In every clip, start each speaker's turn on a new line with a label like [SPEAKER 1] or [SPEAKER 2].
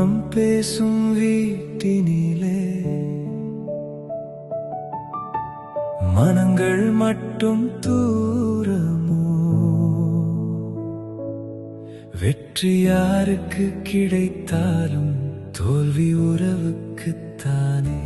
[SPEAKER 1] மௌனம் பேசும் வீட்டினிலே மனங்கள் மட்டும் தூரமோ? வெற்றி யாருக்கு கிடைத்தாலும் தோல்வி உறவுக்குத்தானே.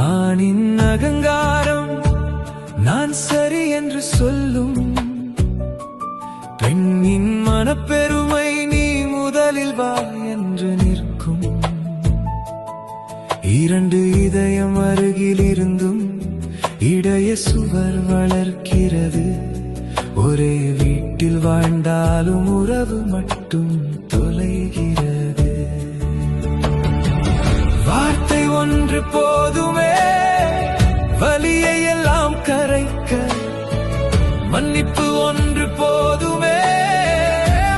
[SPEAKER 1] ஆணின் அகங்காரம் நான் சரி என்று சொல்லும், பெண்ணின் மனப்பெருமை நீ முதலில் வா என்று நிற்கும். இரண்டு இதயம் அருகில் இருந்தும் இடைய சுவர் வளர்க்கிறது. ஒரே வீட்டில் வாழ்ந்தாலும் உறவு மட்டும் தொலைகிறது. வார்த்தை ஒன்று போதுமே வலியை எல்லாம் கரைக்க, மன்னிப்பு ஒன்று போதுமே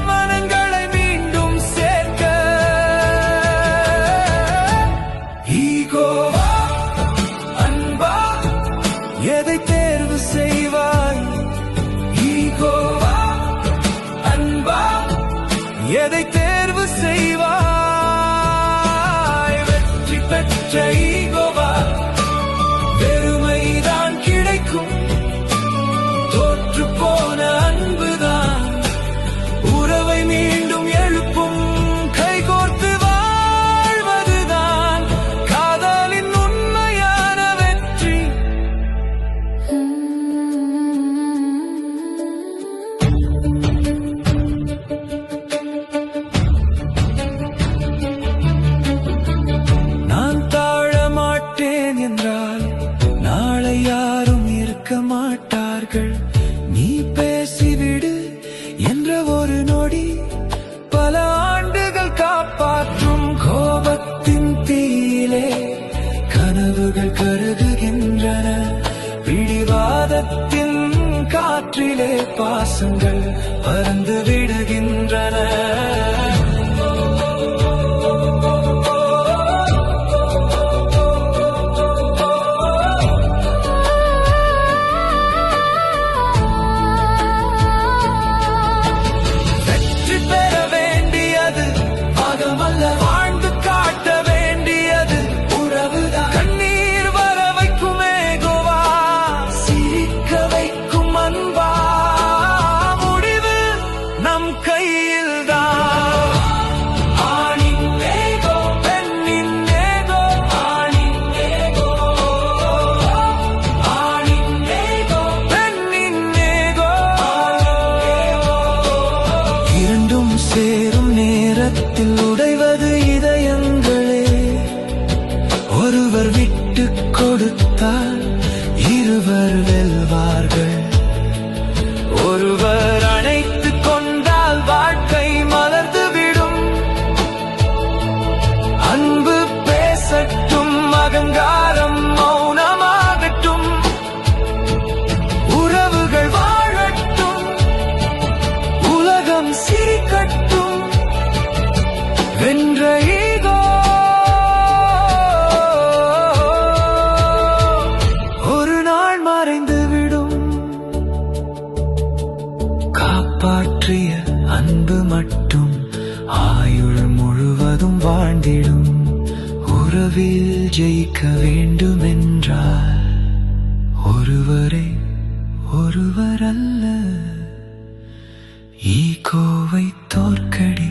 [SPEAKER 1] மனங்களை மீண்டும் சேர்க்க. ஈகோவா அன்பா எதை தேர்வு செய்வாய்? ஈகோவா அன்பா எதை தேர்வு செய்வாய்? வெற்றி பெற்ற ஈகோவா வெறுமைதான் கிடைக்கும். தோற்று போன அன்புதான் உறவை மீண்டும் எழுப்பும். கைகோர்த்து வாழ்வதுதான் காதலின் உண்மையான வெற்றி. நான் தாழ மாட்டேன் என்றால் நாளை யாரும் இருக்க மாட்டார்கள். நீ பேசிவிடு என்ற ஒரு நொடி பல ஆண்டுகள் காப்பாற்றும். கோபத்தின் தீயிலே கனவுகள் கருகுகின்றன. பிடிவாதத்தின் காற்றிலே பாசங்கள் பறந்து விடுகின்றன. வாழ்ந்து காட்ட வேண்டியது உறவுதான். கண்ணீர் வர வைக்கும் ஏகோவா, சிரிக்க வைக்கும் அன்பா, முடிவு நம் கையில்தான். ஆணின் ஏகோ பெண்ணின் ஏகோ, ஆணின் ஏகோ ஆணின் ஏகோ பெண்ணின் ஏகோ. இரண்டும் சேரும் நேரத்தில் உடைவது இதயங்களே. ஒருவர் விட்டு கொடுத்தால் இருவர் வெல்வார்கள். ஒருவர் அணைத்து கொண்டால் வாழ்க்கை மலர்ந்துவிடும். அன்பு பேசட்டும், அகங்காரம் மௌனமாகட்டும். உறவுகள் வாழட்டும், உலகம் சிரிக்கட்டும். வென்ற ஈகோ ஒரு நாள் மறைந்துவிடும். காப்பாற்றிய அன்பு மட்டும் ஆயுள் முழுவதும் வாழ்ந்திடும். உறவில் ஜெயிக்க வேண்டுமென்றால் ஒருவரே ஒருவர் அல்ல, ஈகோவை தோற்கடி.